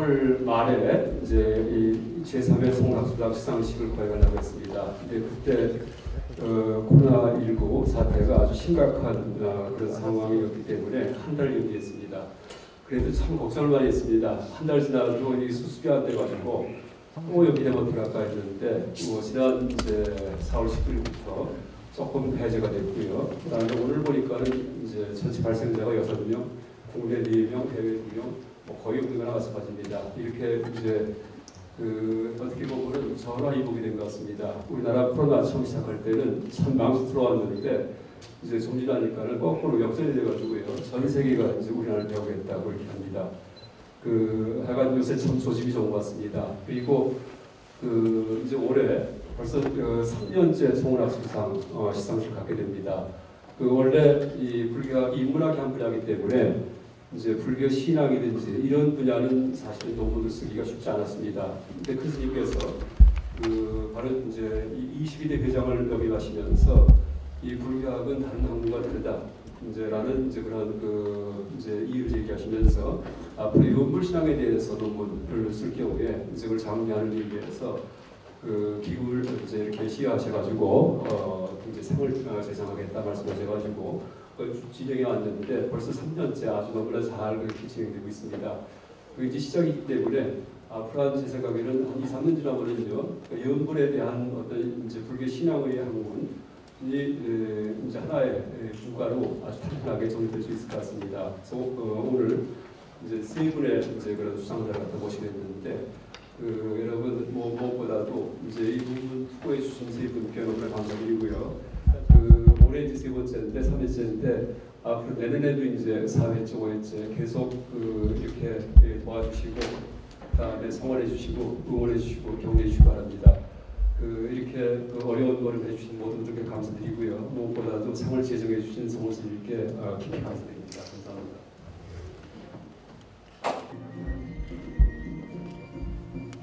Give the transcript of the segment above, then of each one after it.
3월 말에 이제 이 제3회 성악수당 시상식을 거행하려고 했습니다. 근데 그때 코로나19 사태가 아주 심각한 그런 상황이었기 때문에 한 달 연기했습니다. 그래도 참 걱정을 많이 했습니다. 한 달 지나도 이 수습이 안 돼가지고 또 연기되면 어떡할까 했는데 지난 이제 4월 10일부터 조금 해제가 됐고요. 그다음에 오늘 보니까는 이제 전체 발생자가 6명, 국내 4명, 해외 2명, 거의 없는 거나 마찬가지입니다. 이렇게 이제 어떻게 보면 전화위복이 된 것 같습니다. 우리나라 코로나 처음 시작할 때는 참 망설스러웠는데 이제 좀 지나니까는 거꾸로 역전이 돼가지고요. 전 세계가 이제 우리나라를 배우겠다고 이렇게 합니다. 하여간 요새 참 조짐이 좋은 것 같습니다. 그리고 이제 올해 벌써 3년째 송은학수상 시상식을 갖게 됩니다. 원래 이 불교가 인문학이 한 분야이기 때문에 이제 불교 신앙이든지 이런 분야는 사실 논문을 쓰기가 쉽지 않았습니다. 근데 큰 스님께서 바로 이제 22대 회장을 역임하시면서 이 불교학은 다른 학문과 다르다. 라는 이제 그런 이제 이유를 제기하시면서 앞으로 연불 신앙에 대해서 논문을 쓸 경우에 이제 그걸 장려하는 의미에서 기구를 이제 이렇게 시하셔가지고 이제 생을 제정하겠다 말씀하셔가지고 진행해 왔는데 벌써 3년째 아주 너무나 잘 그렇게 진행되고 있습니다. 그게 이제 시작이기 때문에 앞으로 제 생각에는 한 2, 3년 지나면은요 연불에 대한 어떤 이제 불교 신앙의 학문 이제 하나의 국가로 아주 탄탄하게 정립될 수 있을 것 같습니다. 그래서 오늘 이제 세 분의 이제 그런 수상자를 갖다 모시게 됐는데 여러분 무엇보다도 이제 이 부분 투고해 주신 세 분께 너무나 감사드리고요. 올해 이제 세 번째인데 3회째인데 앞으로 내년에도 이제 4회째, 5회째 계속 이렇게 도와주시고 그다음에 성원해 주시고 응원해 주시고 격려해 주시기 바랍니다. 이렇게 어려운 거를 해주신 모든 분들께 감사드리고요. 무엇보다도 상을 제정해 주신 성원스님께 깊이 감사드립니다. 감사합니다.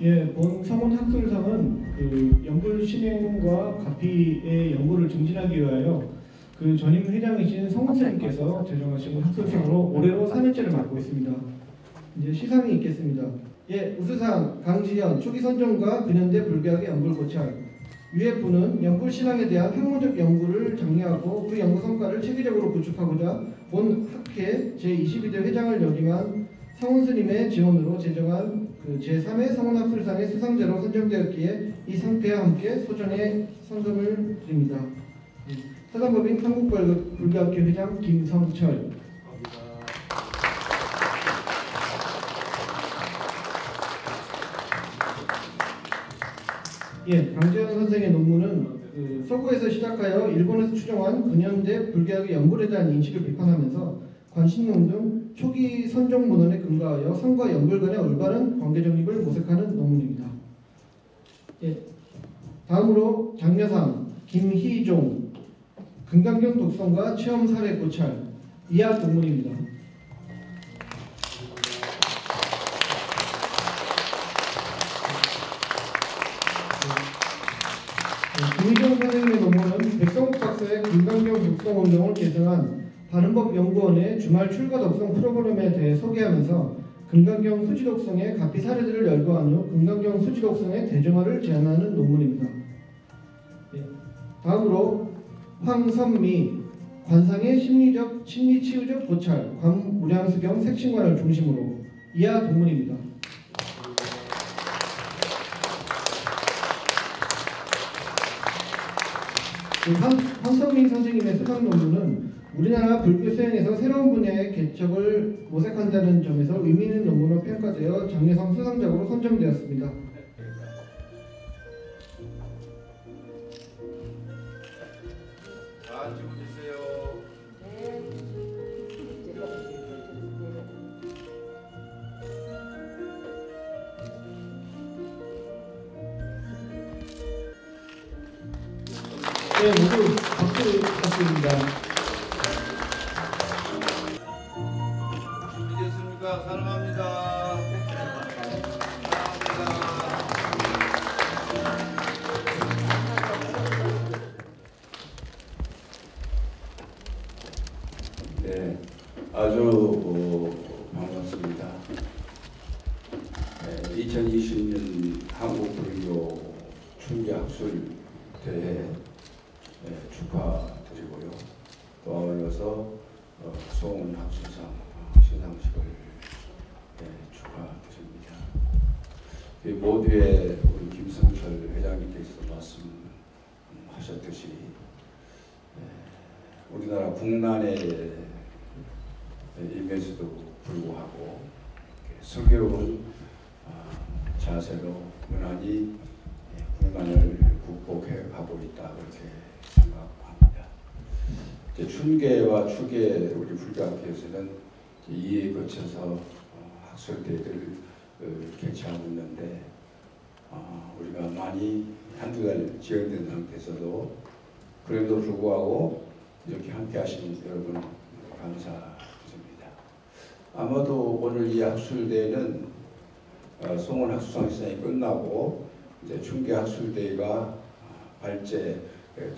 예, 본 성원학술상은 연불 신행과 가피의 연구를 증진하기 위하여 전임 회장이신 성원스님께서 제정하신 학술상으로 올해로 3회째를 맡고 있습니다. 이제 시상이 있겠습니다. 예, 우수상 강지현 초기 선정과 근현대 불교학의 연불 고찰. 위의 분은 연불 신앙에 대한 학문적 연구를 장려하고 그 연구 성과를 체계적으로 구축하고자 본 학회 제22대 회장을 역임한 성원스님의 지원으로 제정한 제3회 성원학술상의 수상자로 선정되었기에 이 상패와 함께 소정의 상금을 드립니다. 사단법인 한국불교학회 회장 김성철. 예, 강재현 선생의 논문은 서구에서 시작하여 일본에서 추정한 근현대 불교학의 연불에 대한 인식을 비판하면서 관신론 등 초기 선정 문헌에 근거하여 성과 연불 간의 올바른 관계 정립을 모색하는 논문입니다. 예, 다음으로 장려상 김희종 금강경 독성과 체험 사례 고찰 이하 논문입니다. 김희종 선생님의 논문은 백성국 박사의 금강경 독성 운동을 계승한 바른법 연구원의 주말 출가 독성 프로그램에 대해 소개하면서 금강경 수지 독성의 가피 사례들을 열거한 후 금강경 수지 독성의 대중화를 제안하는 논문입니다. 다음으로 황선미 관상의 심리치유적 고찰 광무량수경 색신관을 중심으로 이하 논문입니다. 황선미 선생님의 수상 논문은 우리나라 불교 수행에서 새로운 분야의 개척을 모색한다는 점에서 의미 있는 논문으로 평가되어 장려상 수상작으로 선정되었습니다. 네, 모두 박수 부탁드립니다. 준비됐습니까? 사랑합니다. 네, 아주 반갑습니다. 춘계학술대회 축하드리고요. 또 아울러서 송원학술상 시상식을 축하드립니다. 모두의 우리 김성철 회장님께서 말씀하셨듯이 우리나라 국난에 임해서도 불구하고 슬기로운 자세로 무난히 국난을 극복해 가고 있다 그렇게 생각합니다. 이제 춘계와 추계 우리 불교학회에서는 2회에 거쳐서 학술대회를 개최하고 있는데 우리가 많이 한두 달 지연된 상태에서도 그래도 불구하고 이렇게 함께 하시는 여러분 감사드립니다. 아마도 오늘 이 학술대회는 송원 학술상 시상이 끝나고 이제 춘계 학술대회가 발제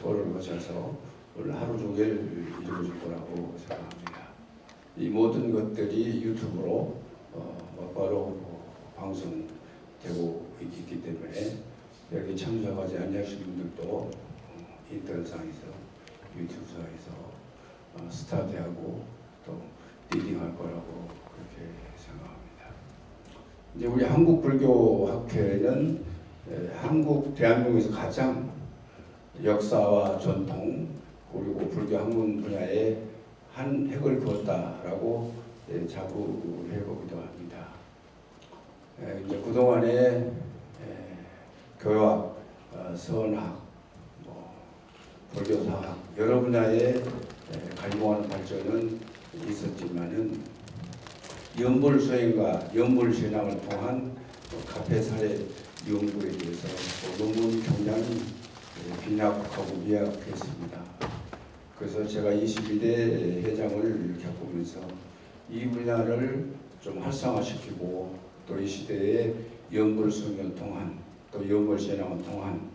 도를 거쳐서 오늘 하루 종일 이루어질 거라고 생각합니다. 이 모든 것들이 유튜브로 바로 방송되고 있기 때문에 여기 참석하지 않으신 분들도 인터넷상에서 유튜브상에서 스타트하고 또 리딩할 거라고 그렇게 생각합니다. 이제 우리 한국불교학회는 한국 대한민국에서 가장 역사와 전통 그리고 불교 학문 분야에 한 획을 그었다라고 자부해보기도 합니다. 이제 그동안에 교학, 선학, 불교사학 여러 분야에 갈망하는 발전은 있었지만은 연불수행과 연불신앙을 통한 가폐사례 연구에 대해서 논문이 굉장히 빈약하고 미약했습니다. 그래서 제가 22대 회장을 겪으면서 이 분야를 좀 활성화시키고 또 이 시대에 연불수행을 통한 또 연불신앙을 통한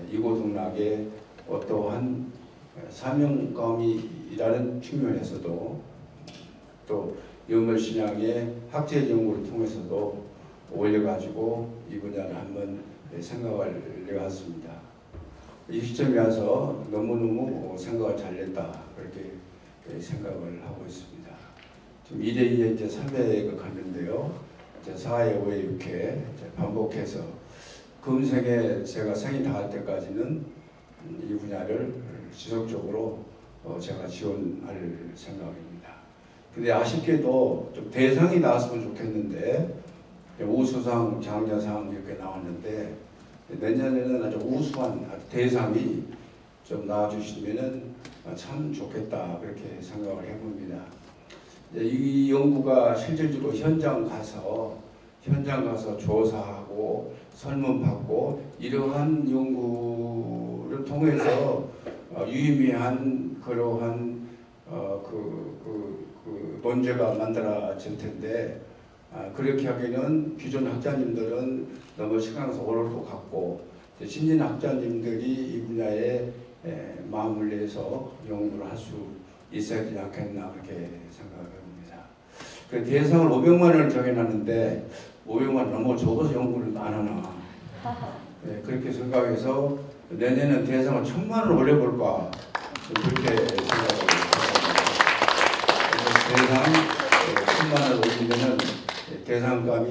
이고동락의 어떠한 사명감이라는 측면에서도 또 연불신앙의 학제 연구를 통해서도 올려가지고 이 분야를 한번 생각을 해봤습니다. 이 시점에 와서 너무너무 생각을 잘냈다 그렇게 생각을 하고 있습니다. 지금 2대 2에 이제 3회가 갔는데요. 이제 4회, 5회, 6회 반복해서 금생에 제가 생이 닿을 때까지는 이 분야를 지속적으로 제가 지원할 생각입니다. 근데 아쉽게도 좀 대상이 나왔으면 좋겠는데 우수상, 장려상 이렇게 나왔는데 내년에는 아주 우수한 대상이 좀 나와주시면은 참 좋겠다 그렇게 생각을 해봅니다. 이 연구가 실질적으로 현장 가서 조사하고 설문 받고 이러한 연구를 통해서 유의미한 그러한 논제가 만들어질 텐데 그렇게 하기에는 기존 학자님들은 너무 시간에서 오를 것 같고 신진 학자님들이 이 분야에 마음을 내서 연구를 할 수 있어야 되지 않겠나 그렇게 생각을 합니다. 그 대상을 500만 원을 정해놨는데 500만 원 너무 적어서 연구를 안 하나 그렇게 생각해서 내년에는 대상을 1000만 원 올려볼까 그렇게 생각을 합니다. 대상 1000만 원 올리면은 대상감이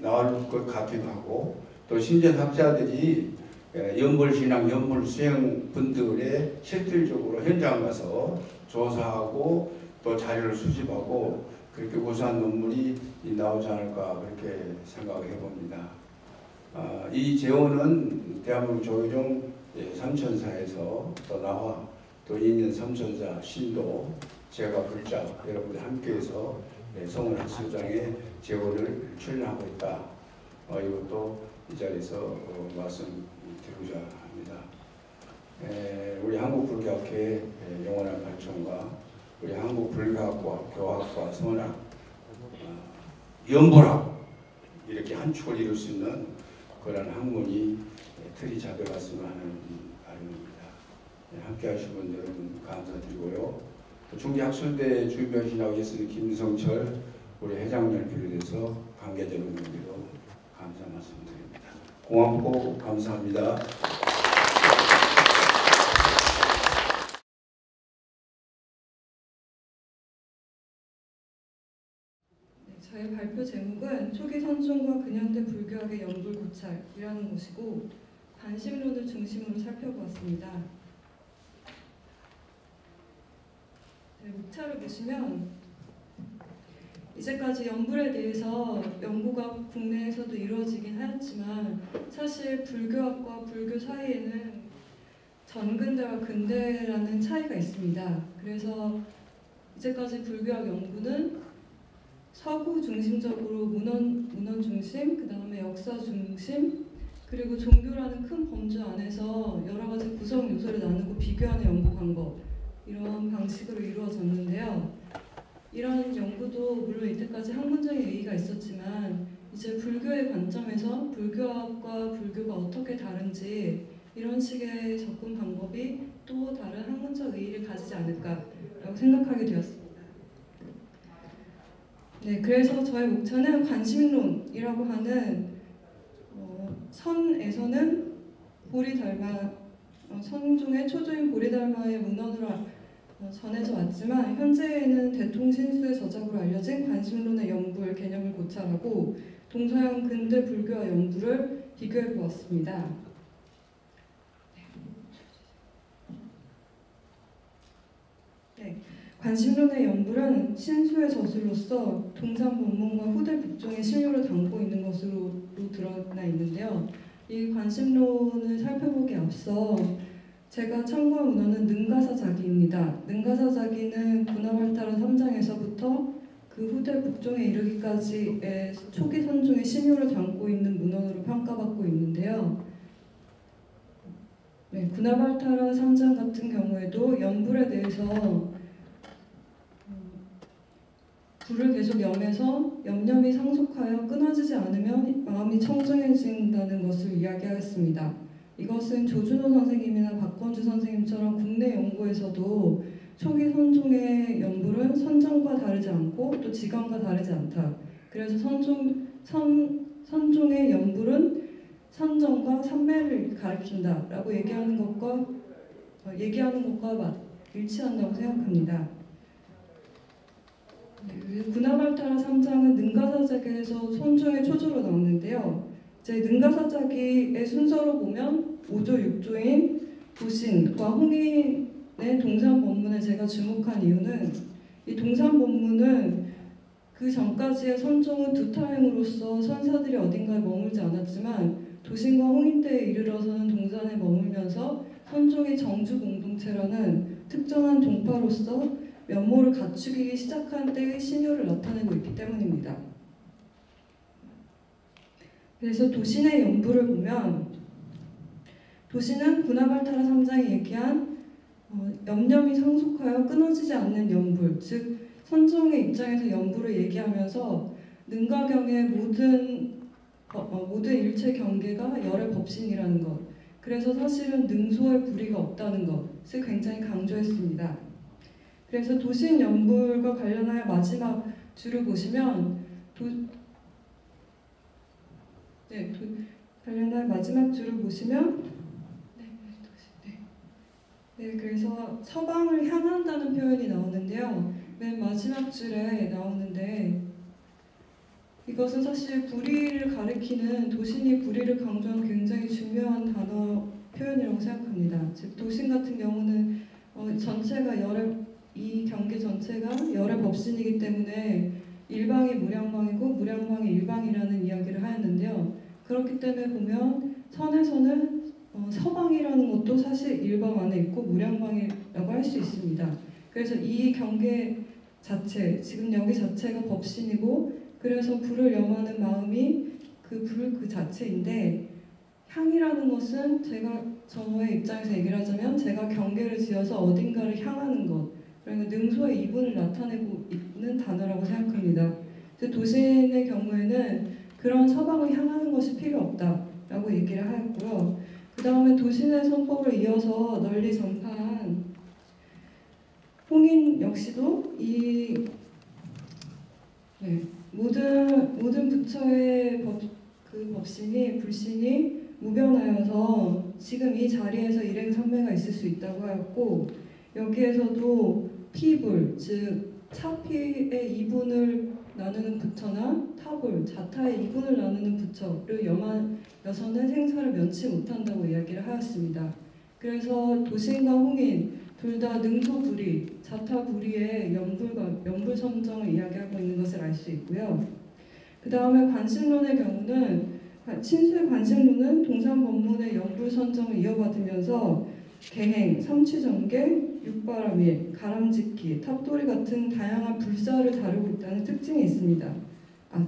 나올 것 같기도 하고 또 신전 학자들이 연불신앙, 연불수행 분들의 실질적으로 현장 가서 조사하고 또 자료를 수집하고 그렇게 우수한 논문이 나오지 않을까 그렇게 생각을 해봅니다. 이 재원은 대한민국 조계종 삼천사에서 또 나와 또 2년 삼천사 신도 제가 불자 여러분들 함께해서 성원 학술장에 재원을 출연하고 있다. 이것도 이 자리에서 말씀드리고자 합니다. 우리 한국불교학회 영원한 발전과 우리 한국불교학과 교학과 선학, 연불학 이렇게 한 축을 이룰 수 있는 그런 학문이 틀이 잡혀갔으면 하는 바람입니다. 함께 하신 분 여러분 감사드리고요. 중계학술대 주임변신하고 계시는 김성철 우리 회장님을 비롯해서 관계자 여러분들도 감사 말씀드립니다. 고맙고 감사합니다. 저희 발표 제목은 초기 선종과 근현대 불교학의 연불고찰이라는 것이고 관심론을 중심으로 살펴보았습니다. 목차를 보시면 이제까지 연불에 대해서 연구가 국내에서도 이루어지긴 하였지만 사실 불교학과 불교 사이에는 전근대와 근대라는 차이가 있습니다. 그래서 이제까지 불교학 연구는 서구 중심적으로 문헌 중심, 그 다음에 역사 중심, 그리고 종교라는 큰 범주 안에서 여러 가지 구성 요소를 나누고 비교하는 연구 방법, 이런 방식으로 이루어졌는데요. 이런 연구도 물론 이때까지 학문적인 의의가 있었지만 이제 불교의 관점에서 불교학과 불교가 어떻게 다른지 이런 식의 접근 방법이 또 다른 학문적 의의를 가지지 않을까라고 생각하게 되었습니다. 네, 그래서 저의 목차는 관심론이라고 하는 선에서는 보리달마, 선종의 초조인 보리달마의 문헌으로 전해져 왔지만 현재에는 대통신수의 저작으로 알려진 관심론의 연불 개념을 고찰하고 동서양 근대 불교와 연불을 비교해 보았습니다. 네. 관심론의 연불은 신수의 저술로서 동산 법문과 후대 북종의 신료를 담고 있는 것으로 드러나 있는데요. 이 관심론을 살펴보기에 앞서 제가 참고한 문헌은 능가사자기입니다. 능가사자기는 군화발타라 3장에서부터 그 후대 북종에 이르기까지의 초기 선종의 신료를 담고 있는 문헌으로 평가받고 있는데요. 네, 군화발타라 3장 같은 경우에도 연불에 대해서 불을 계속 염해서 염념이 상속하여 끊어지지 않으면 마음이 청정해진다는 것을 이야기하였습니다. 이것은 조준호 선생님이나 박건주 선생님처럼 국내 연구에서도 초기 선종의 연불은 선정과 다르지 않고 또 지감과 다르지 않다. 그래서 선종의 연불은 선정과 선매를 가리킨다라고 얘기하는 것과 일치한다고 생각합니다. 네, 군화발타라 3장은 능가사자기에서 선종의 초조로 나오는데요. 이제 능가사자기의 순서로 보면 5조 6조인 도신과 홍인의 동산법문에 제가 주목한 이유는 이 동산법문은 그 전까지의 선종은 두타행으로서 선사들이 어딘가에 머물지 않았지만 도신과 홍인 때에 이르러서는 동산에 머물면서 선종의 정주 공동체라는 특정한 종파로서 면모를 갖추기 시작한 때의 신효를 나타내고 있기 때문입니다. 그래서 도신의 연불을 보면 도신은 군화발타라 3장이 얘기한 염념이 상속하여 끊어지지 않는 연불, 즉 선종의 입장에서 연불을 얘기하면서 능가경의 모든 일체 경계가 열의 법신이라는 것, 그래서 사실은 능소의 불의가 없다는 것을 굉장히 강조했습니다. 그래서 도신 연불과 관련하여 마지막 줄을 보시면 관련하여 마지막 줄을 보시면 그래서 서방을 향한다는 표현이 나오는데요. 맨 마지막 줄에 나오는데 이것은 사실 불의를 가리키는 도신이 불의를 강조한 굉장히 중요한 단어 표현이라고 생각합니다. 즉 도신 같은 경우는 전체가 이 경계 전체가 열의 법신이기 때문에 일방이 무량방이고 무량방이 일방이라는 이야기를 하였는데요. 그렇기 때문에 보면 선에서는 서방이라는 것도 사실 일방 안에 있고 무량방이라고 할 수 있습니다. 그래서 이 경계 자체, 지금 여기 자체가 법신이고 그래서 불을 염하는 마음이 그 불 그 자체인데 향이라는 것은 제가 저의 입장에서 얘기를 하자면 제가 경계를 지어서 어딘가를 향하는 것, 그러니까 능소의 이분을 나타내고 있는 단어라고 생각합니다. 그래서 도신의 경우에는 그런 서방을 향하는 것이 필요 없다라고 얘기를 하였고요. 그 다음에 도신의 선법을 이어서 널리 전파한 홍인 역시도 이 모든 부처의 불신이 무변하여서 지금 이 자리에서 일행선매가 있을 수 있다고 하였고, 여기에서도 피불, 즉 차피의 이분을 나누는 부처나 타불, 자타의 이분을 나누는 부처를 여선은 생사를 면치 못한다고 이야기를 하였습니다. 그래서 도신과 홍인 둘 다 능소불이, 자타불이의 연불선정을 이야기하고 있는 것을 알 수 있고요. 그 다음에 관심론의 경우는 신수의 관심론은 동산법문의 연불선정을 이어받으면서 개행, 삼취전개, 육바라밀, 가람짓기, 탑돌이 같은 다양한 불사를 다루고 있다는 특징이 있습니다.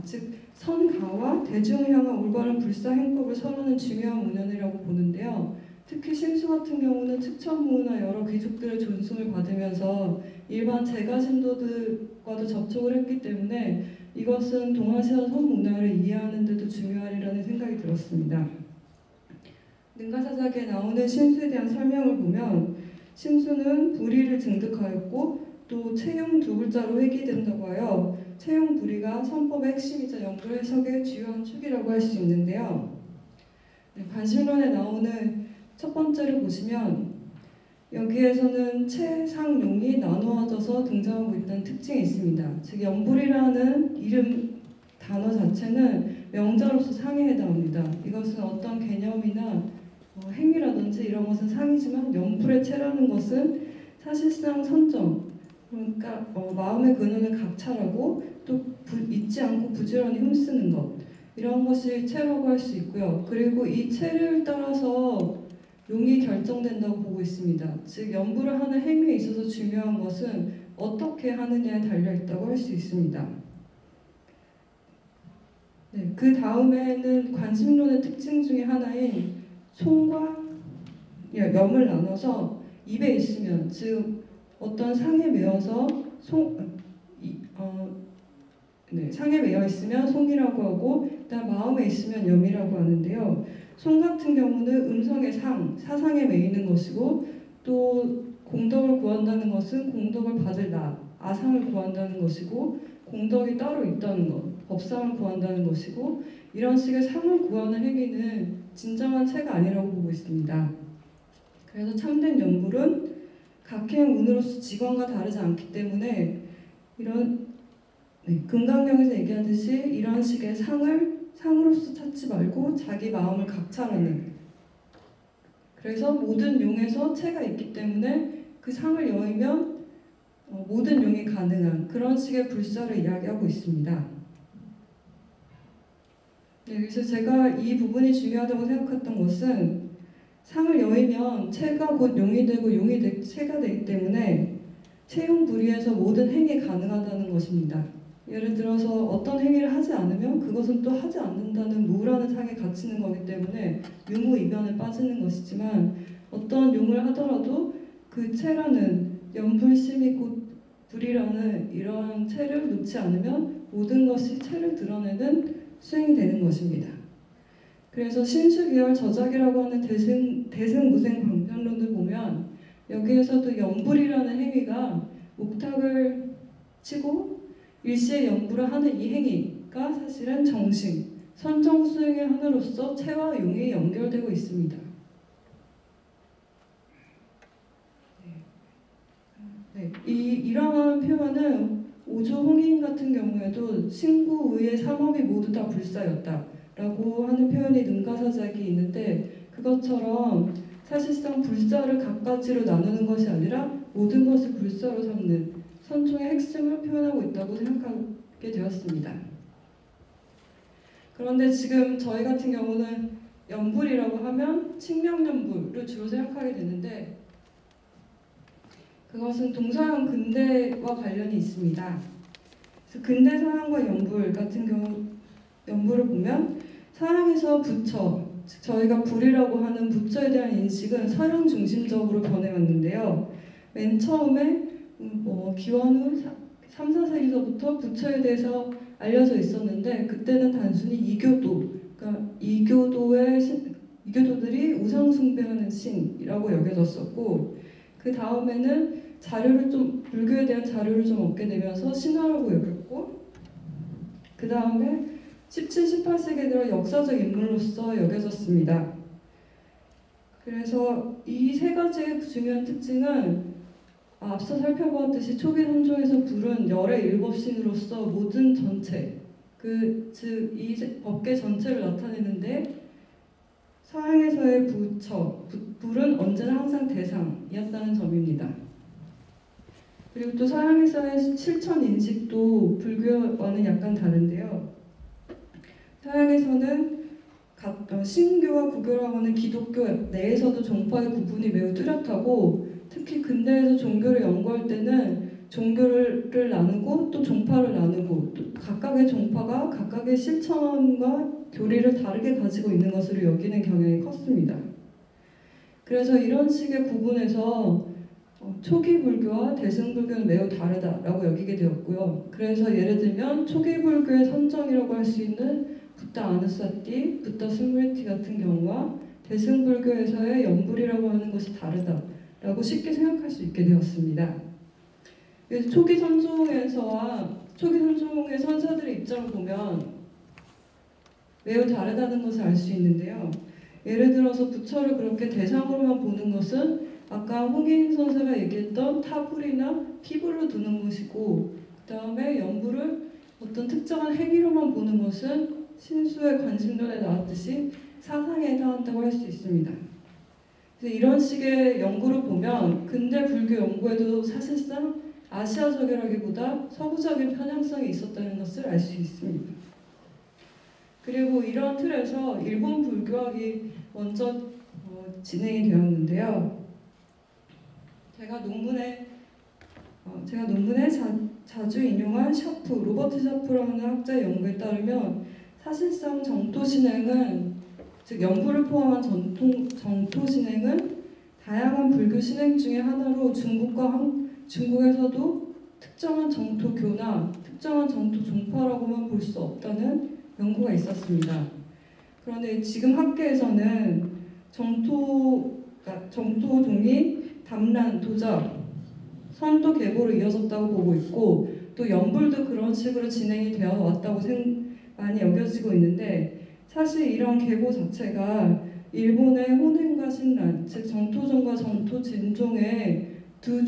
즉 선가와 대중을 향한 올바른 불사 행법을 설하는 중요한 문헌이라고 보는데요. 특히 신수 같은 경우는 측천무나 여러 귀족들의 존숭을 받으면서 일반 제가 신도들과도 접촉을 했기 때문에 이것은 동아시아 선문화를 이해하는 데도 중요하리라는 생각이 들었습니다. 능가사작에 나오는 신수에 대한 설명을 보면 신수는 불의를 증득하였고 또 채용 두 글자로 회귀된다고 하여 채용 불의가 선법의 핵심이자 연불 해석의 주요한 축이라고 할 수 있는데요. 관심론에 나오는 첫 번째를 보시면 여기에서는 채상용이 나누어져서 등장하고 있다는 특징이 있습니다. 즉 연불이라는 이름 단어 자체는 명자로서 상에 해당합니다. 이것은 어떤 개념이나 행위라든지 이런 것은 상이지만 연불의 채라는 것은 사실상 선정, 그러니까 마음의 근원을 각찰하고 또 잊지 않고 부지런히 훔쓰는 것, 이런 것이 채라고 할 수 있고요. 그리고 이 채를 따라서 용이 결정된다고 보고 있습니다. 즉 연불을 하는 행위에 있어서 중요한 것은 어떻게 하느냐에 달려있다고 할 수 있습니다. 네, 그 다음에는 관심론의 특징 중에 하나인 송과 염을 나눠서 입에 있으면, 즉 어떤 상에 매어서 상에 매어 있으면 송이라고 하고, 그다음 마음에 있으면 염이라고 하는데요. 송 같은 경우는 음성의 사상에 매이는 것이고, 또 공덕을 구한다는 것은 공덕을 받을 나, 아상을 구한다는 것이고, 공덕이 따로 있다는 것, 법상을 구한다는 것이고, 이런 식의 상을 구하는 행위는 진정한 채가 아니라고 보고 있습니다. 그래서 참된 연불은 각행 운으로서 직원과 다르지 않기 때문에 이런 금강경에서 얘기하듯이 이런 식의 상으로서 찾지 말고 자기 마음을 각찰하는, 그래서 모든 용에서 채가 있기 때문에 그 상을 여의면 모든 용이 가능한 그런 식의 불사를 이야기하고 있습니다. 네, 그래서 제가 이 부분이 중요하다고 생각했던 것은 상을 여의면 채가 곧 용이 되고 용이 채가 되기 때문에 채용 불의에서 모든 행위 가능하다는 것입니다. 예를 들어서 어떤 행위를 하지 않으면 그것은 또 하지 않는다는 무라는 상에 갇히는 거기 때문에 유무이변에 빠지는 것이지만, 어떤 용을 하더라도 그 채라는 연불심이 곧 불이라는 이러한 채를 놓지 않으면 모든 것이 채를 드러내는 수행이 되는 것입니다. 그래서 신수계열 저작이라고 하는 대승무생방편론을 보면 여기에서도 연불이라는 행위가 목탁을 치고 일시에 연불을 하는 이 행위가 사실은 정신, 선정수행의 하나로서 채와 용이 연결되고 있습니다. 이러한 표현은 오조홍인 같은 경우에도 신구, 의의, 삼업이 모두 다 불사였다라고 하는 표현이 능가사작이 있는데, 그것처럼 사실상 불사를 각가지로 나누는 것이 아니라 모든 것을 불사로 삼는 선총의 핵심을 표현하고 있다고 생각하게 되었습니다. 그런데 지금 저희 같은 경우는 연불이라고 하면 칙명연불을 주로 생각하게 되는데, 그것은 동서양 근대와 관련이 있습니다. 그래서 근대 서양과 연불 같은 경우, 연불을 보면 서양에서 부처, 즉 저희가 불이라고 하는 부처에 대한 인식은 서양 중심적으로 변해왔는데요. 맨 처음에 기원 후 3, 4세기서부터 부처에 대해서 알려져 있었는데, 그때는 단순히 이교도, 그러니까 이교도들이 우상 숭배하는 신이라고 여겨졌었고, 그 다음에는 불교에 대한 자료를 좀 얻게 되면서 신화라고 여겼고, 그 다음에 17, 18세기 들어 역사적 인물로서 여겨졌습니다. 그래서 이 세 가지의 중요한 특징은 앞서 살펴보았듯이 초기 선조에서 부른 열의 일곱신으로서 모든 전체, 즉 이 법계 전체를 나타내는데 서양에서의 불은 언제나 항상 대상이었다는 점입니다. 그리고 또 서양에서의 실천 인식도 불교와는 약간 다른데요. 서양에서는 신교와 구교라고 하는 기독교 내에서도 종파의 구분이 매우 뚜렷하고 특히 근대에서 종교를 연구할 때는 종교를 나누고 또 종파를 나누고 또 각각의 종파가 각각의 실천과 교리를 다르게 가지고 있는 것으로 여기는 경향이 컸습니다. 그래서 이런 식의 구분에서 초기 불교와 대승불교는 매우 다르다라고 여기게 되었고요. 그래서 예를 들면 초기 불교의 선정이라고 할 수 있는 붓다 아누사티, 붓다 스므리티 같은 경우와 대승불교에서의 연불이라고 하는 것이 다르다라고 쉽게 생각할 수 있게 되었습니다. 그래서 초기 선종의 선사들의 입장을 보면 매우 다르다는 것을 알 수 있는데요. 예를 들어서 부처를 그렇게 대상으로만 보는 것은 아까 홍인 선사가 얘기했던 타불이나 피불로 두는 것이고 그 다음에 연불을 어떤 특정한 행위로만 보는 것은 신수의 관심론에 나왔듯이 사상에 해당한다고 할 수 있습니다. 그래서 이런 식의 연구를 보면 근대 불교 연구에도 사실상 아시아적이라기보다 서구적인 편향성이 있었다는 것을 알 수 있습니다. 그리고 이런 틀에서 일본 불교학이 먼저 진행이 되었는데요. 제가 논문에 자주 인용한 로버트 샤프라는 학자의 연구에 따르면 사실상 정토 신행은 즉 연불을 포함한 정토 신행은 다양한 불교 신행 중의 하나로 중국에서도 특정한 정토교나 특정한 정토 종파라고만 볼 수 없다는 연구가 있었습니다. 그런데 지금 학계에서는 정토종이 담란, 도작, 선도 계보로 이어졌다고 보고 있고 또 연불도 그런 식으로 진행이 되어 왔다고 많이 여겨지고 있는데 사실 이런 계보 자체가 일본의 혼행과 신란, 즉 정토종과 정토진종의 두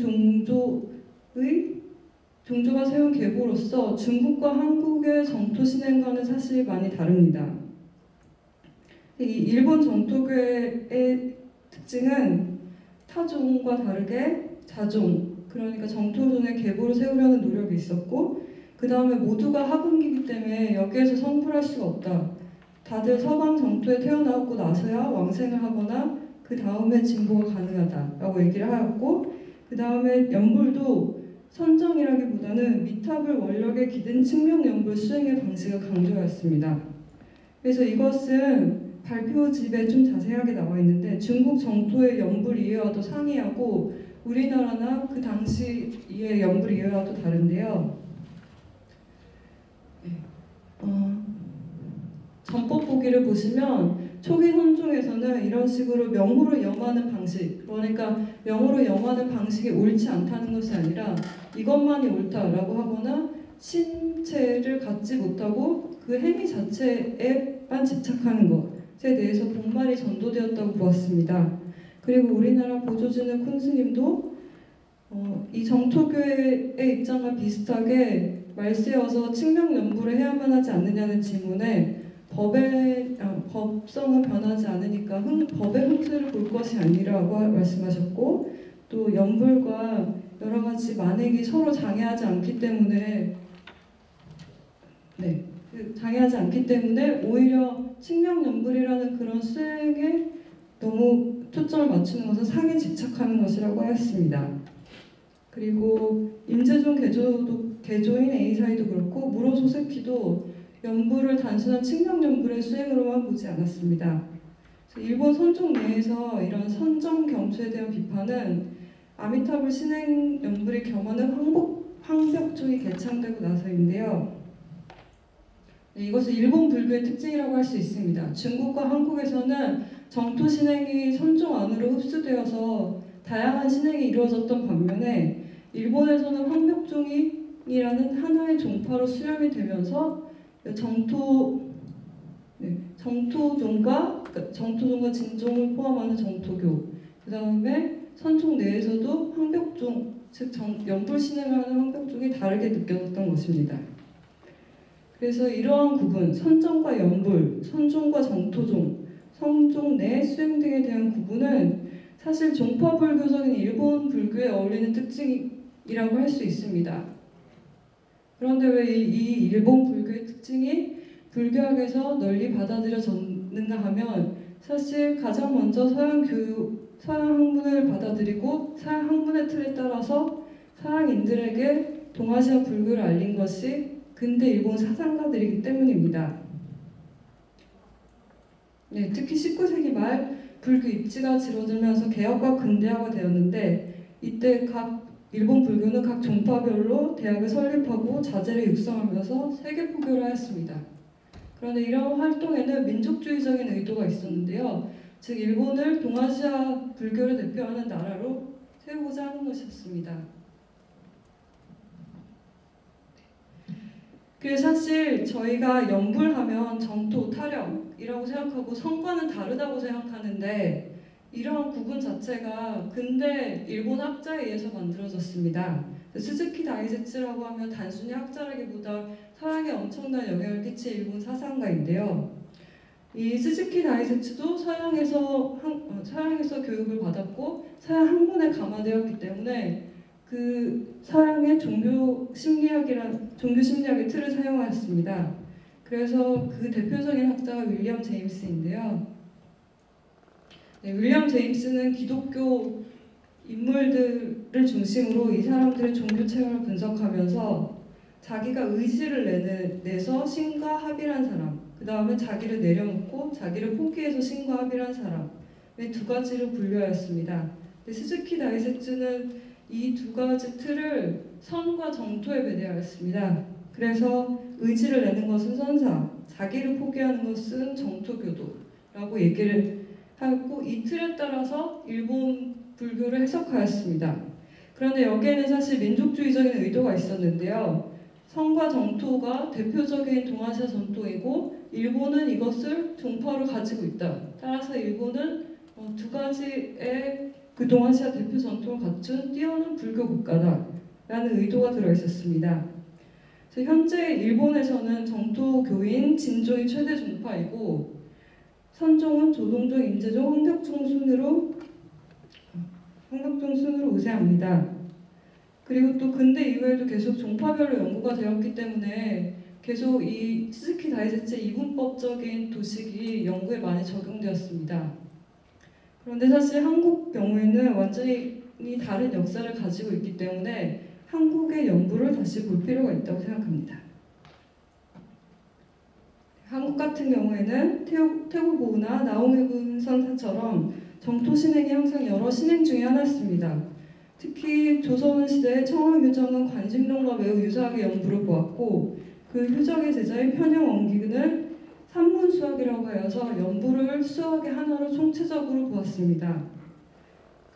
종조가 세운 계보로서 중국과 한국의 정토 신행과는 사실 많이 다릅니다. 이 일본 정토교의 특징은 타종과 다르게 자종, 그러니까 정토종의 계보를 세우려는 노력이 있었고 그 다음에 모두가 학원기이기 때문에 여기에서 성불할 수가 없다. 다들 서방 정토에 태어나고 나서야 왕생을 하거나 그 다음에 진보가 가능하다라고 얘기를 하였고 그 다음에 연불도 선정이라기보다는 미탑을 원력에 기댄 측명연불 수행의 방식을 강조하였습니다. 그래서 이것은 발표집에 좀 자세하게 나와 있는데 중국 정토의 연불 이해와도 상이하고 우리나라나 그 당시의 연불 이해와도 다른데요. 전법 보기를 보시면 초기 선종에서는 이런 식으로 명호로 염하는 방식, 그러니까 명호로 염하는 방식이 옳지 않다는 것이 아니라 이것만이 옳다라고 하거나 신체를 갖지 못하고 그 행위 자체에만 집착하는 것에 대해서 본말이 전도되었다고 보았습니다. 그리고 우리나라 보조진의 쿤스님도 이 정토교의 입장과 비슷하게 말세여서 측명연불을 해야만 하지 않느냐는 질문에 법성은 변하지 않으니까 법의 흥틀을 볼 것이 아니라고 말씀하셨고 또 연불과 여러 가지 만행이 서로 장애하지 않기 때문에 오히려 측명연불이라는 그런 수행에 너무 초점을 맞추는 것은 상에 집착하는 것이라고 하였습니다. 그리고 임재종 개조인 A사이도 그렇고 무로 소세키도 연불을 단순한 측명연불의 수행으로만 보지 않았습니다. 일본 선종 내에서 이런 선정 경추에 대한 비판은 아미타불 신행 연불이 겸하는 황벽종이 개창되고 나서인데요. 이것은 일본 불교의 특징이라고 할 수 있습니다. 중국과 한국에서는 정토 신행이 선종 안으로 흡수되어서 다양한 신행이 이루어졌던 반면에 일본에서는 황벽종이라는 하나의 종파로 수렴이 되면서 정토 정토종과 진종을 포함하는 정토교, 그 다음에 선종 내에서도 황벽종, 즉 연불 신행을 하는 황벽종이 다르게 느껴졌던 것입니다. 그래서 이러한 구분, 선정과 연불, 선종과 정토종, 성종 내 수행 등에 대한 구분은 사실 종파불교적인 일본 불교에 어울리는 특징이라고 할 수 있습니다. 그런데 왜 이 일본 불교의 특징이 불교학에서 널리 받아들여졌는가 하면 사실 가장 먼저 서양 학문을 받아들이고 서양 학문의 틀에 따라서 서양인들에게 동아시아 불교를 알린 것이 근대 일본 사상가들이기 때문입니다. 특히 19세기 말 불교 입지가 줄어들면서 개혁과 근대화가 되었는데 이때 각 일본 불교는 각 종파별로 대학을 설립하고 자재를 육성하면서 세계 포교를 하였습니다. 그런데 이런 활동에는 민족주의적인 의도가 있었는데요. 즉 일본을 동아시아 불교를 대표하는 나라로 세우고자 하는 것이었습니다. 그래서 사실 저희가 연불하면 정토, 타령이라고 생각하고 성과는 다르다고 생각하는데 이러한 구분 자체가 근대 일본 학자에 의해서 만들어졌습니다. 스즈키 다이제츠라고 하면 단순히 학자라기보다 서양에 엄청난 영향을 끼친 일본 사상가인데요. 이 스즈키 다이제츠도 서양에서 교육을 받았고 서양 학문에 감화되었기 때문에 그 서양의 종교 심리학의 틀을 사용하였습니다. 그래서 그 대표적인 학자가 윌리엄 제임스인데요. 윌리엄 제임스는 기독교 인물들을 중심으로 이 사람들의 종교 체험을 분석하면서 자기가 의지를 내서 신과 합일한 사람, 그 다음에 자기를 내려놓고 자기를 포기해서 신과 합일한 사람의 두 가지로 분류하였습니다. 스즈키 다이제츠는 이 두 가지 틀을 선과 정토에 배대하였습니다. 그래서 의지를 내는 것은 선사, 자기를 포기하는 것은 정토교도라고 얘기를 하였고 이 틀에 따라서 일본 불교를 해석하였습니다. 그런데 여기에는 사실 민족주의적인 의도가 있었는데요. 선과 정토가 대표적인 동아시아 전통이고 일본은 이것을 종파로 가지고 있다. 따라서 일본은 두 가지의 그 동아시아 대표 전통을 갖춘 뛰어난 불교 국가다라는 의도가 들어있었습니다. 현재 일본에서는 정토교인 진종이 최대 종파이고 선종은 조동종, 임재종, 황벽종 순으로 우세합니다. 그리고 또 근대 이후에도 계속 종파별로 연구가 되었기 때문에 계속 이 스즈키 다이제츠의 이분법적인 도식이 연구에 많이 적용되었습니다. 그런데 사실 한국 경우에는 완전히 다른 역사를 가지고 있기 때문에 한국의 연구를 다시 볼 필요가 있다고 생각합니다. 한국 같은 경우에는 태고보우나 나홍해군 선사처럼 정토 신행이 항상 여러 신행 중에 하나였습니다. 특히 조선시대 청하규정은 관심론과 매우 유사하게 연구를 보았고 그 휴정의 제자인 편영원기근을 산문수학이라고 하여서 연부를 수학의 하나로 총체적으로 보았습니다.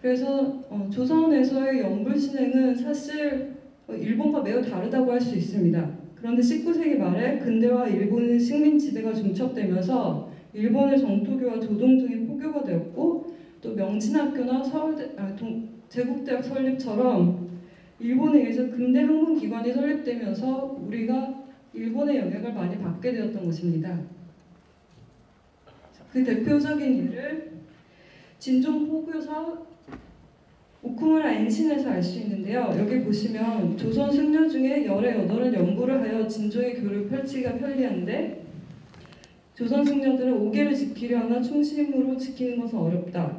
그래서 조선에서의 연불 신행은 사실 일본과 매우 다르다고 할 수 있습니다. 그런데 19세기 말에 근대화 일본의 식민 지배가 중첩되면서 일본의 정토교와 조동종이 포교가 되었고 또 명진학교나 제국대학 설립처럼 일본에 의해서 근대 학문기관이 설립되면서 우리가 일본의 영향을 많이 받게 되었던 것입니다. 그 대표적인 예를 진종 포교사 오쿠무라 엔신에서 알 수 있는데요. 여기 보시면 조선 승려 중에 열의 8은 연구를 하여 진종의 교를 펼치기가 편리한데 조선 승려들은 오계를 지키려 하나 충심으로 지키는 것은 어렵다.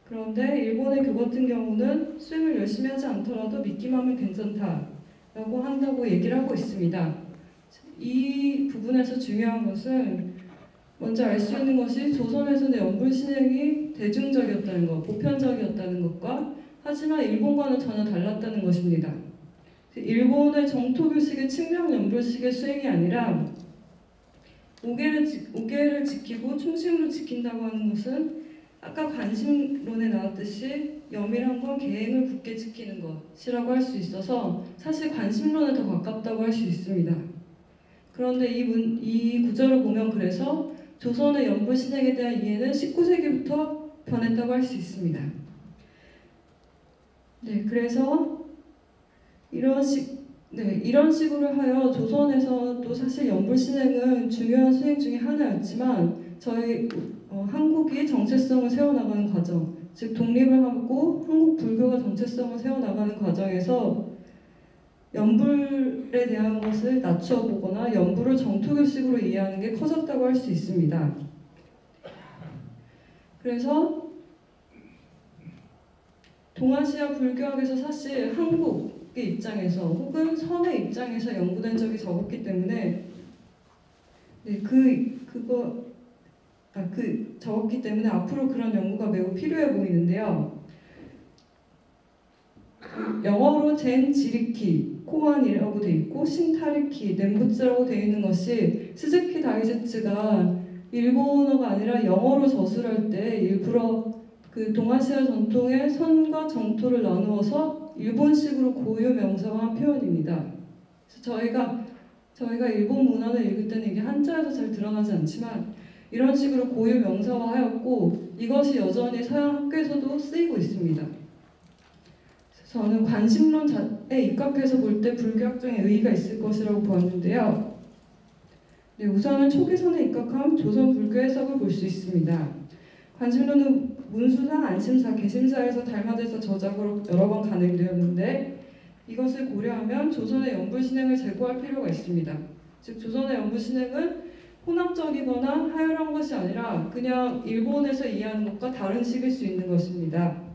그런데 일본의 교 같은 경우는 수행을 열심히 하지 않더라도 믿기만 하면 괜찮다라고 한다고 얘기를 하고 있습니다. 이 부분에서 중요한 것은 먼저 알 수 있는 것이 조선에서는 연불 신행이 대중적이었다는 것, 보편적이었다는 것과 하지만 일본과는 전혀 달랐다는 것입니다. 일본의 정토교식의 측량 연불식의 수행이 아니라 오계를 지키고 충심으로 지킨다고 하는 것은 아까 관심론에 나왔듯이 염이란 건 계행을 굳게 지키는 것이라고 할 수 있어서 사실 관심론에 더 가깝다고 할 수 있습니다. 그런데 이 구절을 보면 그래서 조선의 연불 신행에 대한 이해는 19세기부터 변했다고 할 수 있습니다. 네, 그래서 이런 식으로 하여 조선에서도 사실 연불 신행은 중요한 수행 중에 하나였지만 저희 한국이 정체성을 세워나가는 과정, 즉 독립을 하고 한국 불교가 정체성을 세워나가는 과정에서 연불에 대한 것을 낮추어 보거나 연불을 정토교식으로 이해하는 게 커졌다고 할 수 있습니다. 그래서 동아시아 불교학에서 사실 한국의 입장에서 혹은 선의 입장에서 연구된 적이 적었기 때문에 적었기 때문에 앞으로 그런 연구가 매우 필요해 보이는데요. 영어로 젠 지리키 코안이라고 돼 있고 신타리키 넨부츠라고 돼 있는 것이 스즈키 다이제츠가 일본어가 아니라 영어로 저술할 때 일부러 그 동아시아 전통의 선과 정토를 나누어서 일본식으로 고유 명사화한 표현입니다. 그래서 저희가 일본 문헌을 읽을 때는 이게 한자에서 잘 드러나지 않지만 이런 식으로 고유 명사화하였고 이것이 여전히 서양 학교에서도 쓰이고 있습니다. 저는 관심론에 입각해서 볼 때 불교학적인 의의가 있을 것이라고 보았는데요. 네, 우선은 초기선에 입각한 조선 불교 해석을 볼 수 있습니다. 관심론은 문수사, 안심사, 개심사에서 달마대서 저작으로 여러 번 간행되었는데 이것을 고려하면 조선의 연불 신행을 제고할 필요가 있습니다. 즉 조선의 연불 신행은 혼합적이거나 하열한 것이 아니라 그냥 일본에서 이해하는 것과 다른 식일 수 있는 것입니다.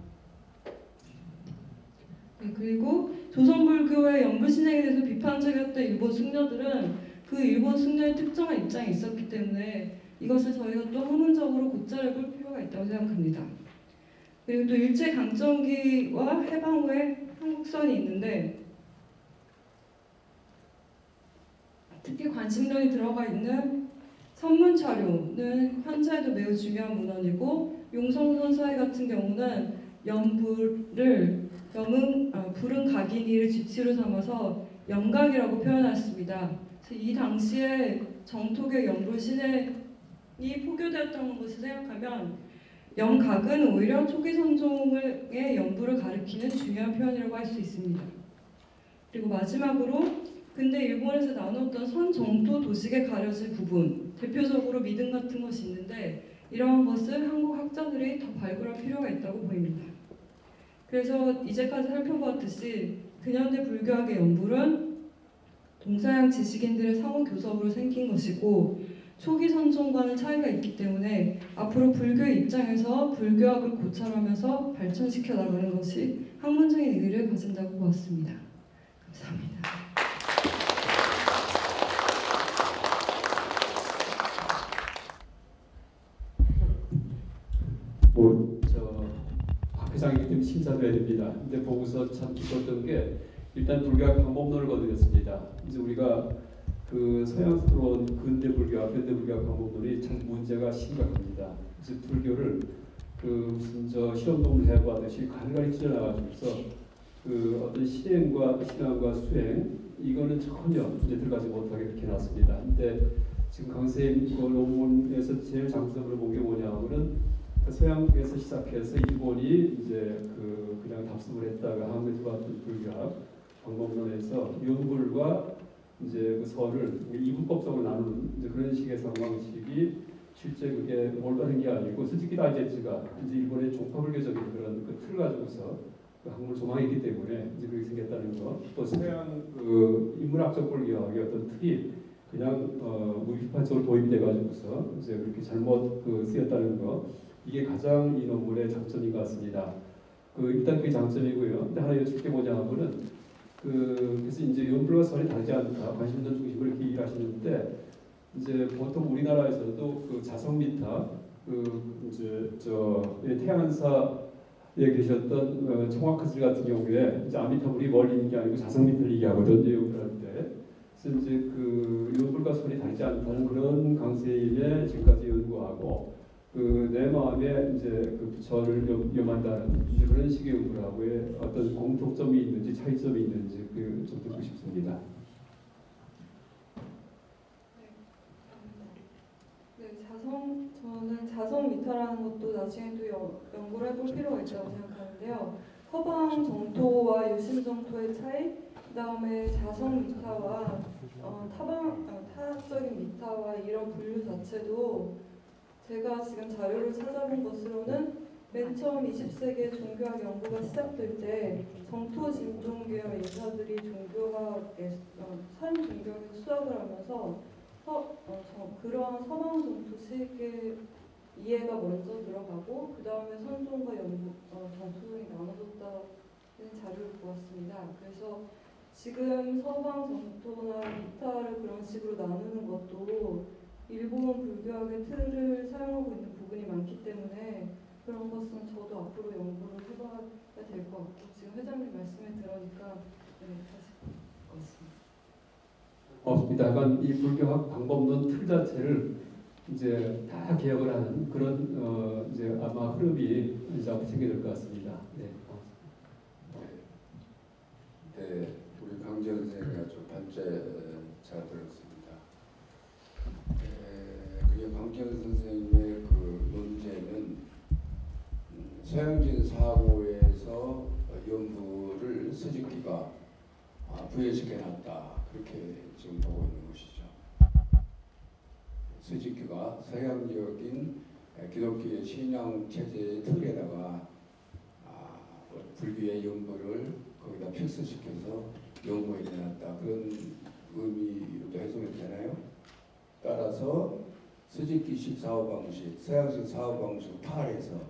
그리고 조선 불교의 연불 신행에 대해서 비판적이었던 일본 승려들은 그 일본 승려의 특정한 입장이 있었기 때문에 이것을 저희가 또 학문적으로 고찰해 볼 필요가 있다고 생각합니다. 그리고 또 일제강점기와 해방 후에 한국선이 있는데 특히 관심론이 들어가 있는 선문차료는 현재에도 매우 중요한 문헌이고 용성선사회 같은 경우는 불은 각인이를 지치로 삼아서 영각이라고 표현했습니다. 이 당시에 정토교 연불 신행이 포교되었던 것을 생각하면 영각은 오히려 초기 선종의 연불을 가리키는 중요한 표현이라고 할 수 있습니다. 그리고 마지막으로 근대 일본에서 나눴던 선정토 도식에 가려질 부분, 대표적으로 믿음 같은 것이 있는데 이러한 것을 한국 학자들이 더 발굴할 필요가 있다고 보입니다. 그래서 이제까지 살펴보았듯이 근현대 불교학의 연불은 동서양 지식인들의 상호 교섭으로 생긴 것이고 초기 선종과는 차이가 있기 때문에 앞으로 불교의 입장에서 불교학을 고찰하면서 발전시켜 나가는 것이 학문적인 의의를 가진다고 보았습니다. 감사합니다. 박 회장이기 때문에 심사도 해야 됩니다. 근데 보고서 참 기뻤던 게 일단 불교학 방법론을 거두었습니다. 이제 우리가 그 서양에서 들어온 근대 불교학, 현대 불교학 방법론이 참 문제가 심각합니다. 이제 불교를 그 무슨 실험동을 해보듯이 간간히 찢어나가면서 그 어떤 실행과 신앙과 수행 이거는 전혀 이제 들어가지 못하게 이렇게 놨습니다. 근데 지금 강쌤 그 논문에서 제일 장점으로 본 게 뭐냐면은 서양에서 시작해서 일본이 이제 그냥 답습을 했다가 한국에 들어왔던 불교학 방법론에서 연불과 이제 그 선을 이분법적으로 나누는 이제 그런 식의 상황식이 실제 그게 올바른 게 아니고 스즈키 다이제츠가 이제 일본의 종파불교적인 그런 그 틀을 가지고서 그 학문을 조망했기 때문에 이제 그렇게 생겼다는 거. 또 서양 그 인문학적 불교학의 어떤 틀이 그냥 무비판적으로 도입돼 가지고서 이제 그렇게 잘못 쓰였다는 거. 이게 가장 이 논문의 장점인 것 같습니다. 일단 그게 장점이고요. 근데 하나 여쭙게 뭐냐 하면은 그래서 이제 연불과 선이 다르지 않다. 관심론 중심으로 이렇게 얘기를 하시는데 이제 보통 우리나라에서도 그 자성미타 이제 태양사에 계셨던 총학스들 같은 경우에 이제 아미타불이 멀리 있는 게 아니고 자성미타를 얘기하거든요. 연불 할 때. 그래서 이제 연불과 선이 다르지 않다는 그런 강세임의 지금까지 연구하고 내 마음에 이제 부처를 염한다는 이제 그런 식의 연구하고의 어떤 공통점이 있는지 차이점이 있는지 좀 듣고 싶습니다. 네, 자성 미타라는 것도 나중에 또 연구를 해볼 필요가 있다고 생각하는데요. 서방 정토와 유신 정토의 차이, 그다음에 자성 미타와 타적인 미타와 이런 분류 자체도 제가 지금 자료를 찾아본 것으로는 맨 처음 20세기에 종교학 연구가 시작될 때 정토 진종계열 인사들이 산 종교학에서 수학을 하면서 그러한 서방 정토식의 이해가 먼저 들어가고 그 다음에 선종과 정토종이 나눠졌다는 자료를 보았습니다. 그래서 지금 서방 정토나 미타를 그런 식으로 나누는 것도 일본 불교학의 틀을 사용하고 있는 부분이 많기 때문에 그런 것은 저도 앞으로 연구를 해봐야 될 것 같고 지금 회장님 말씀을 들으니까 다시 것 같습니다. 없습니다. 약간 이 불교학 방법론 틀 자체를 이제 다 개혁을 하는 그런 이제 아마 흐름이 이제 앞으로 생겨날 것 같습니다. 네. 네, 우리 강재 선생님이 아주 반째 잘 들었습니다. 그리고 강재 선생님의 그 논제는 서양진 사고에서 연구를 서직기가 부여시켜놨다 그렇게 지금 보고 있는 것이죠. 서직기가 서양적인 기독교의 신앙 체제의 틀에다가 불교의 연구를 거기다 필수시켜서 연구에 내놨다 그런 의미로도 해석이 되나요? 따라서 서직기식 사고방식, 서양식 사고방식 파알해서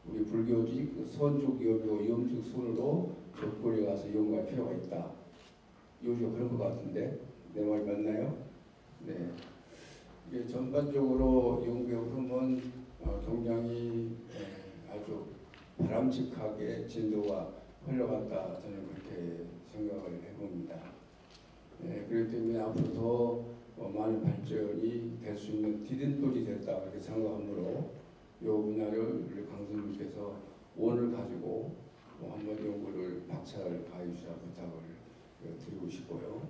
우리 불교직 선juk 여교 염직 순으로 적골에 가서 연구할 필요가 있다. 요즘 그런 것 같은데 내 말이 맞나요? 네. 이게 전반적으로 연구의 흐름은 굉장히 아주 바람직하게 진도가 흘러갔다 저는 그렇게 생각을 해봅니다. 네, 그렇기 때문에 앞으로 더 많은 발전이 될 수 있는 디딤돌이 됐다 그렇게 생각하므로 이 분야를 우리 강 선생님께서 원을 가지고 한번 연구를 박차를 가해주시라 부탁을 드리고 싶고요.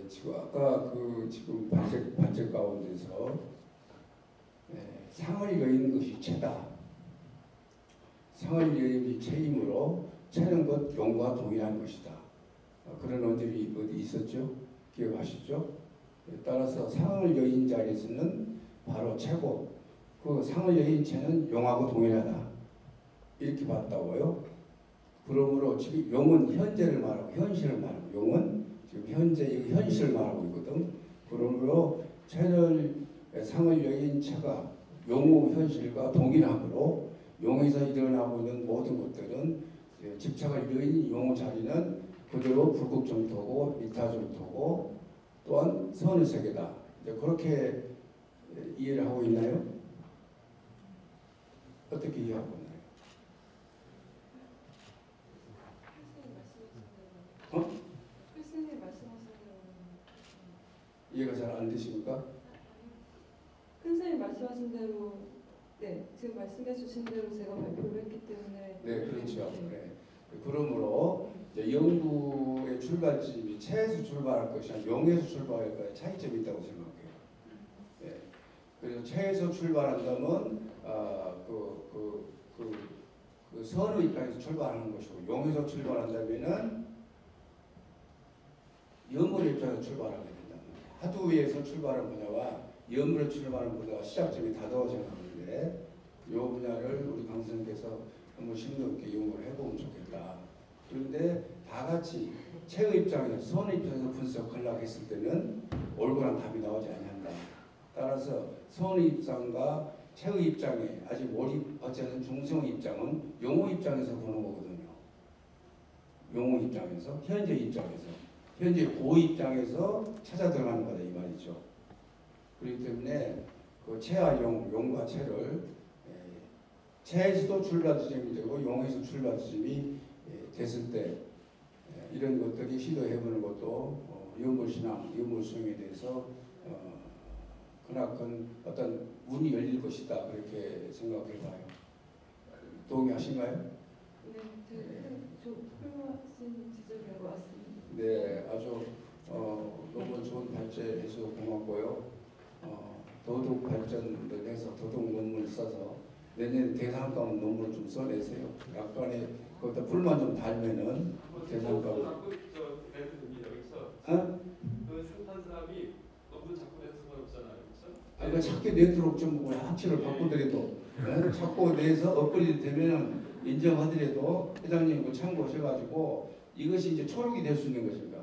지금 아까 지금 반책 가운데서 상을 여인 것이 채다. 상을 여인 것이 채이므로 채는 것 용과 동일한 것이다. 그런 언급이 어디 있었죠? 기억하시죠? 따라서 상을 여인 자리에서는 바로 채고 그 상을 여인 채는 용하고 동일하다. 이렇게 봤다고요. 그러므로 지금 용은 현재를 말하고 현실을 말하고 용은 지금 현재 현실을 말하고 있거든. 그러므로 채를 상을 여인 채가 용의 현실과 동일하므로 용에서 일어나고 있는 모든 것들은 집착을 여인 용의 자리는 그대로 불국 정토고 미타 정토고 또한 선의 세계다. 이제 그렇게 이해를 하고 있나요? 어떻게 이해하고 있나요? 교수님 말씀하신 대로 이해가 잘 안 되십니까? 선생님 말씀하신 대로 네 지금 말씀해 주신 대로 제가 발표를 했기 때문에 네, 그렇죠. 네. 그러므로 이제 연구의 출발점이 채에서 출발할 것이냐 용에서 출발할 것이냐 차이점이 있다고 생각해요. 네. 그래서 채에서 출발한다면 그 선의 입장에서 출발하는 것이고 용에서 출발한다면은 염물의 입장에서 출발하게 된다. 하두에서 출발한 분야와 염물에 출발하는 분야와 시작점이 다르다고 생각하는데 이 분야를 우리 강 선생님께서 한번 심도 있게 연구를 해보면 좋겠다. 그런데 다 같이 채의 입장에서 선의 입장에서 분석하려고 했을 때는 올바른 답이 나오지 않는다. 따라서 선의 입장과 채의 입장에 아직 어쨌든 중성의 입장은 용의 입장에서 보는 거거든요. 용의 입장에서 현재 입장에서 현재 고 입장에서 찾아 들어가는 거다 이 말이죠. 그렇기 때문에 그 채와 용과 채를 채에서도 출발 지점이 되고 용에서 출발 지점이 됐을 때 이런 것들이 시도해보는 것도 유물신앙, 유물수행에 대해서 그나큰 어떤 문이 열릴 것이다 그렇게 생각해봐요. 동의하신가요? 네, 좀 훌륭하신 지적인 것 같습니다. 네, 아주 너무 좋은 발제해서 고맙고요. 도덕 발전을 해서 도덕 논문을 써서 내년에 대상감 논문을 좀 써내세요. 약간의 거기다 불만 좀 달면은 대상감. 어? 그 상판 사람이 너무 자꾸 내서 상관없잖아요, 그렇죠? 그 자꾸 내도록 좀 확실을 바꾸더라도 자꾸 내서 업그레이드 되면 인정하더라도 회장님 그 참고하셔가지고 이것이 이제 초록이 될 수 있는 것입니다.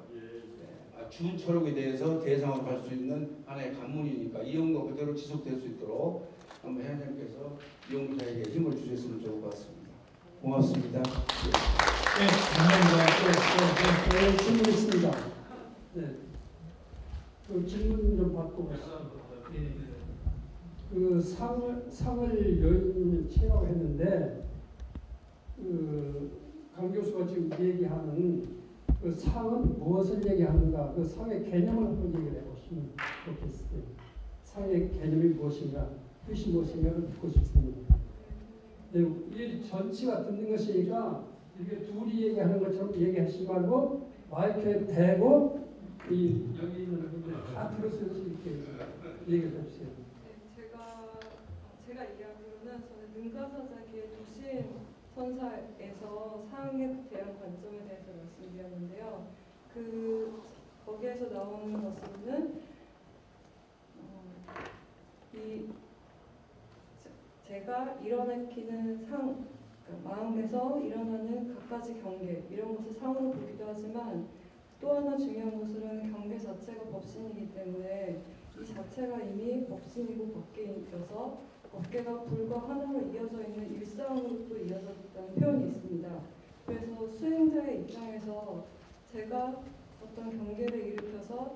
준 초록에 대해서 대상으로 갈 수 있는 하나의 관문이니까 이 연구 그대로 지속될 수 있도록 한번 회장님께서 연구자에게 힘을 주셨으면 좋을 것 같습니다. 고맙습니다. 네, 감사합니다. 질문 있습니다. 네. 그 질문 좀 받고 가겠습니다. 그 상을 여인체라고 했는데 강 교수가 지금 얘기하는 그 상은 무엇을 얘기하는가? 그 상의 개념을 한번 얘기를 해보시면 좋겠어요. 상의 개념이 무엇인가? 뜻이 무엇인가를 듣고 싶습니다. 네, 이 전체가 듣는 것이니까 이렇게 둘이 얘기하는 것처럼 얘기하시지 말고 마이크에 대고 이 여기 있는 분들 다 들었을 수 있게 얘기를 해주세요. 네, 제가 이야기로는 저는 능가사자기의 도신 선사에서 상에 대한 관점에 대해서 말씀드렸는데요. 거기에서 나오는 것은 제가 일어나키는 상, 그러니까 마음에서 일어나는 갖가지 경계 이런 것을 상으로 보기도 하지만 또 하나 중요한 것은 경계 자체가 법신이기 때문에 이 자체가 이미 법신이고 법계이어서 법계가 불과 하나로 이어져 있는 일상으로 또 이어져 있다는 표현이 있습니다. 그래서 수행자의 입장에서 제가 어떤 경계를 일으켜서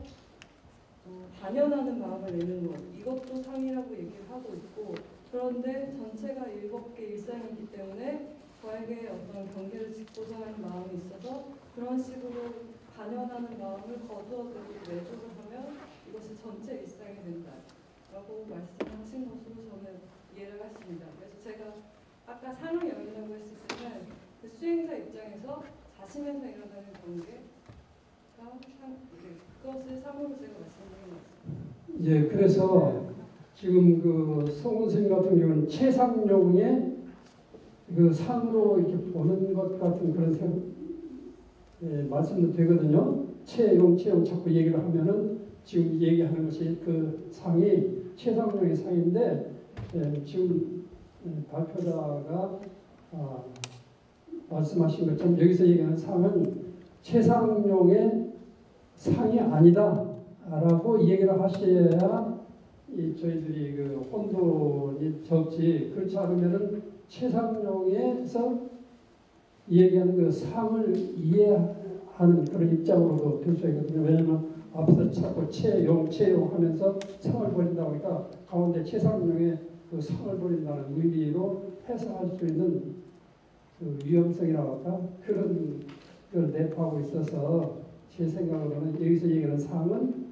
단연하는 마음을 내는 것 이것도 상이라고 얘기를 하고 있고 그런데 전체가 일법계 일상이기 때문에 저에게 어떤 경계를 짓고자 하는 마음이 있어서 그런 식으로 단연하는 마음을 거두어들고 내조를 하면 이것이 전체 일상이 된다라고 말씀하신 것으로 저는 이해를 했습니다. 그래서 제가 아까 상을 열린다고 했을 때는 그 수행자 입장에서 자신에서 일어나는 경계가 그것을 상으로 제가 말씀드린 것 같습니다. 예, 그래서 지금 그 성훈 선생님 같은 경우는 최상용의 그 상으로 이렇게 보는 것 같은 그런 말씀도 되거든요. 채용 자꾸 얘기를 하면은 지금 얘기하는 것이 그 상이 최상용의 상인데 지금 발표자가 말씀하신 것처럼 여기서 얘기하는 상은 최상용의 상이 아니다라고 얘기를 하셔야 저희들이 그 혼돈이 적지. 그렇지 않으면은 최상용에서 얘기하는 그 상을 이해하는 그런 입장으로도 될 수 있거든요. 왜냐하면 앞서 자꾸 채용 하면서 상을 버린다고 하니까 가운데 최상용의 그 상을 버린다는 의미로 해석할 수 있는 그 위험성이라고 할까? 그런 걸 내포하고 있어서 제 생각으로는 여기서 얘기하는 상은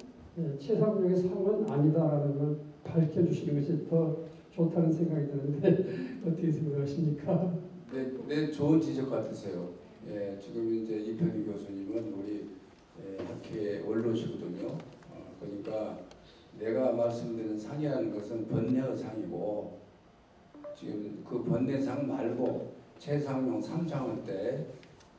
최상용의 상은 아니다라는 걸 밝혀주시는 것이 더 좋다는 생각이 드는데 어떻게 생각하십니까? 네, 좋은 지적 같으세요. 예, 지금 이제 이편희 교수님은 우리 학회의 원로시거든요. 그러니까 내가 말씀드린 상이라는 것은 번뇌의 상이고 지금 그 번뇌상 말고 최상용 삼상할 때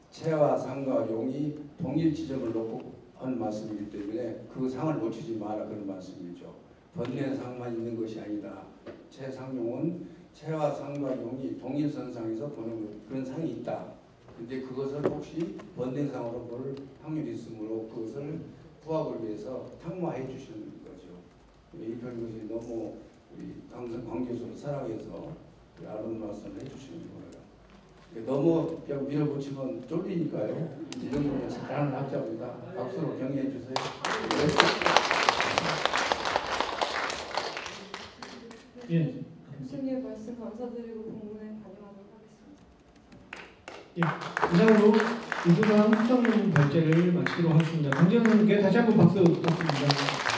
채와 상과 용이 동일 지점을 놓고 하는 말씀이기 때문에 그 상을 놓치지 마라 그런 말씀이죠. 번뇌상만 있는 것이 아니다. 최상용은 채와 상과 용이 동일선상에서 보는 그런 상이 있다. 근데 그것을 혹시 번뇌상으로 볼 확률이 있으므로 그것을 부합을 위해서 탁마해 주시는 거죠. 이편 것이 너무 우리 강 교수를 사랑해서 아론 말씀을 해주시는 거예요. 너무 그냥 밀어붙이면 쫄리니까요. 이 정도면 잘하는 학자입니다. 박수로 격려해 주세요. 예. 교수님 말씀 감사드리고 공문에 반영하도록 하겠습니다. 예. 이상으로 이부강 수정론 결제를 마치도록 하겠습니다. 강재현 선생님께 다시 한번 박수 부탁드립니다.